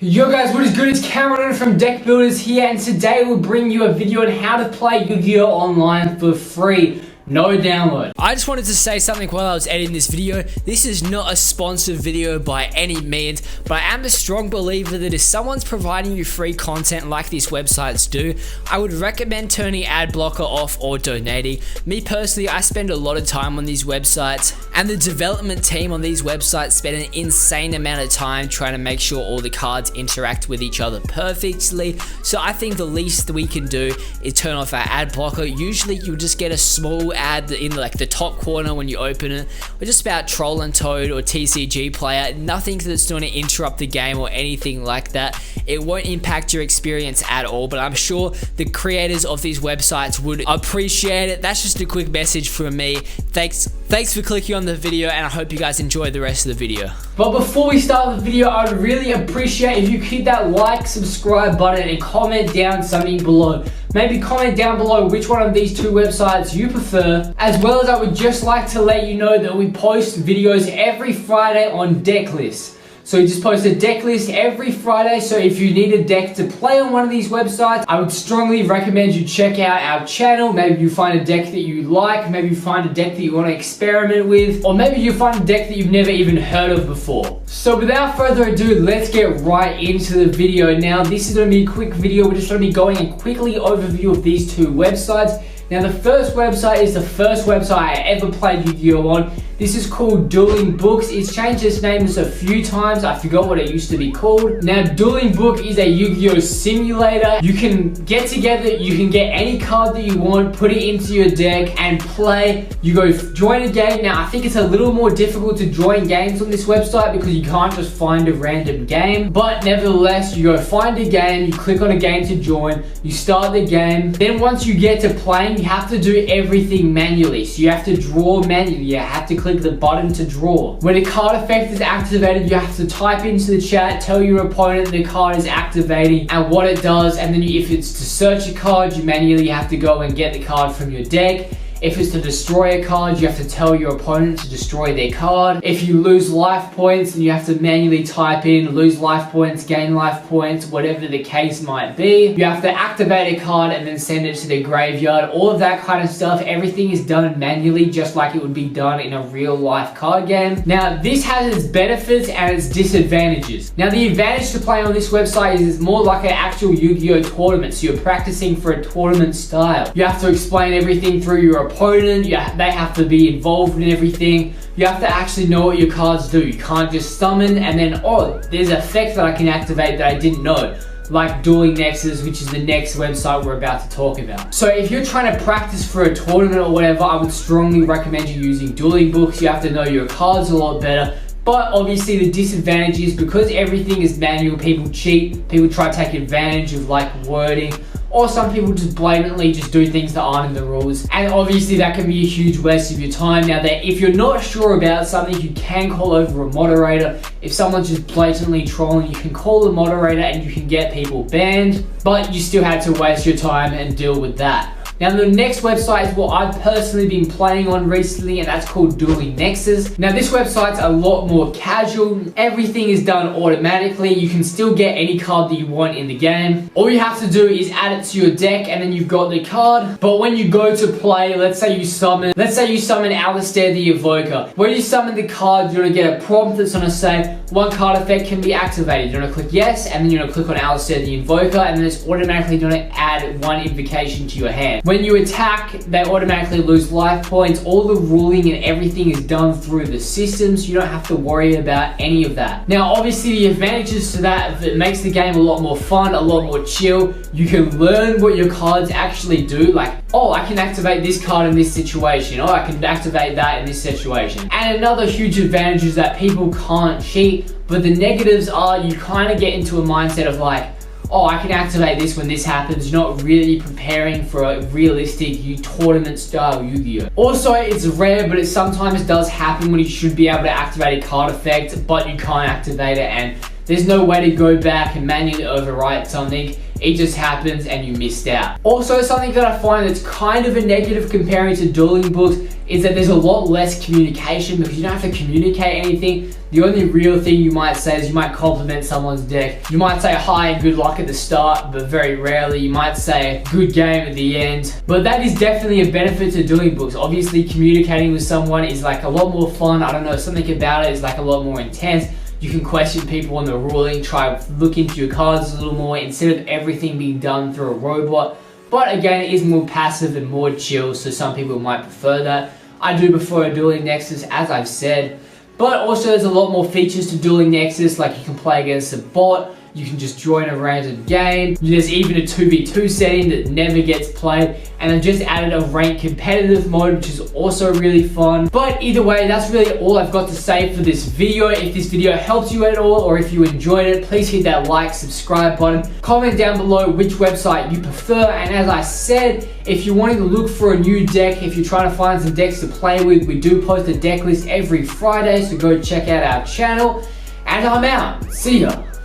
Yo guys, what is good? It's Cameron from Deck Builders here, and today we'll bring you a video on how to play Yu-Gi-Oh online for free. No download. I just wanted to say something while I was editing this video. This is not a sponsored video by any means, but I am a strong believer that if someone's providing you free content like these websites do, I would recommend turning ad blocker off or donating. Me personally, I spend a lot of time on these websites, and the development team on these websites spend an insane amount of time trying to make sure all the cards interact with each other perfectly. So I think the least that we can do is turn off our ad blocker. Usually you'll just get a small ad in like the top corner when you open it, or just about Troll and Toad or TCG player. Nothing that's going to interrupt the game or anything like that. It won't impact your experience at all, but I'm sure the creators of these websites would appreciate it. That's just a quick message from me. Thanks for clicking on the video, and I hope you guys enjoy the rest of the video. But before we start the video, I would really appreciate if you hit that like, subscribe button and comment down something below. Maybe comment down below which one of these two websites you prefer, as well as I would just like to let you know that we post videos every Friday on Deck List. So we just post a deck list every Friday, so if you need a deck to play on one of these websites, I would strongly recommend you check out our channel. Maybe you find a deck that you like, maybe you find a deck that you want to experiment with, or maybe you find a deck that you've never even heard of before. So without further ado, let's get right into the video. Now this is going to be a quick video. We're just going to be going a quickly overview of these two websites. Now the first website is the first website I ever played Yu-Gi-Oh on. This is called duelingbook. It's changed its name a few times. I forgot what it used to be called. Now duelingbook is a Yu-Gi-Oh simulator. You can get together, you can get any card that you want, put it into your deck and play. You go join a game. Now I think it's a little more difficult to join games on this website because you can't just find a random game. But nevertheless, you go find a game, you click on a game to join, you start the game. Then once you get to playing, you have to do everything manually. So you have to draw manually. You have to click the button to draw. When a card effect is activated, you have to type into the chat, tell your opponent the card is activating and what it does, and then if it's to search a card, you manually have to go and get the card from your deck. If it's to destroy a card, you have to tell your opponent to destroy their card. If you lose life points, then you have to manually type in lose life points, gain life points, whatever the case might be. You have to activate a card and then send it to the graveyard. All of that kind of stuff, everything is done manually, just like it would be done in a real life card game. Now, this has its benefits and its disadvantages. Now, the advantage to play on this website is it's more like an actual Yu-Gi-Oh tournament. So you're practicing for a tournament style. You have to explain everything through your opponent, they have to be involved in everything. You have to actually know what your cards do. You can't just summon and then, oh, there's an effect that I can activate that I didn't know. Like Dueling Nexus, which is the next website we're about to talk about. So if you're trying to practice for a tournament or whatever, I would strongly recommend you using duelingbook. You have to know your cards a lot better. But obviously the disadvantage is because everything is manual, people cheat, people try to take advantage of like wording, or some people just blatantly just do things that aren't in the rules. And obviously that can be a huge waste of your time. Now that if you're not sure about something, you can call over a moderator. If someone's just blatantly trolling, you can call the moderator and you can get people banned, but you still had to waste your time and deal with that. Now the next website is what I've personally been playing on recently, and that's called Dueling Nexus. Now this website's a lot more casual. Everything is done automatically. You can still get any card that you want in the game. All you have to do is add it to your deck and then you've got the card. But when you go to play, let's say you summon Alistair the Evoker. When you summon the card, you're gonna get a prompt that's gonna say one card effect can be activated. You're gonna click yes, and then you're gonna click on Alistair the Invoker, and then it's automatically gonna add one invocation to your hand. When you attack, they automatically lose life points. All the ruling and everything is done through the system, so you don't have to worry about any of that. Now, obviously, the advantages to that, it makes the game a lot more fun, a lot more chill. You can learn what your cards actually do, like, oh, I can activate this card in this situation. Oh, I can activate that in this situation. And another huge advantage is that people can't cheat, but the negatives are you kind of get into a mindset of like, oh, I can activate this when this happens. You're not really preparing for a realistic tournament style Yu-Gi-Oh. Also, it's rare, but it sometimes does happen when you should be able to activate a card effect, but you can't activate it, and there's no way to go back and manually overwrite something. it just happens and you missed out. Also, something that I find that's kind of a negative comparing to dueling books is that there's a lot less communication because you don't have to communicate anything. The only real thing you might say is you might compliment someone's deck. You might say hi and good luck at the start, but very rarely. You might say good game at the end. But that is definitely a benefit to dueling books. Obviously, communicating with someone is like a lot more fun. I don't know, something about it is like a lot more intense. You can question people on the ruling, try to look into your cards a little more instead of everything being done through a robot. But again, it is more passive and more chill, so some people might prefer that. I do prefer a Dueling Nexus, as I've said. But also there's a lot more features to Dueling Nexus, like you can play against a bot, you can just join a random game. There's even a 2v2 setting that never gets played, and I've just added a ranked competitive mode, which is also really fun. But either way, that's really all I've got to say for this video. If this video helped you at all, or if you enjoyed it, please hit that like, subscribe button. Comment down below which website you prefer, and as I said, if you're wanting to look for a new deck, if you're trying to find some decks to play with, we do post a deck list every Friday, so go check out our channel. And I'm out. See ya.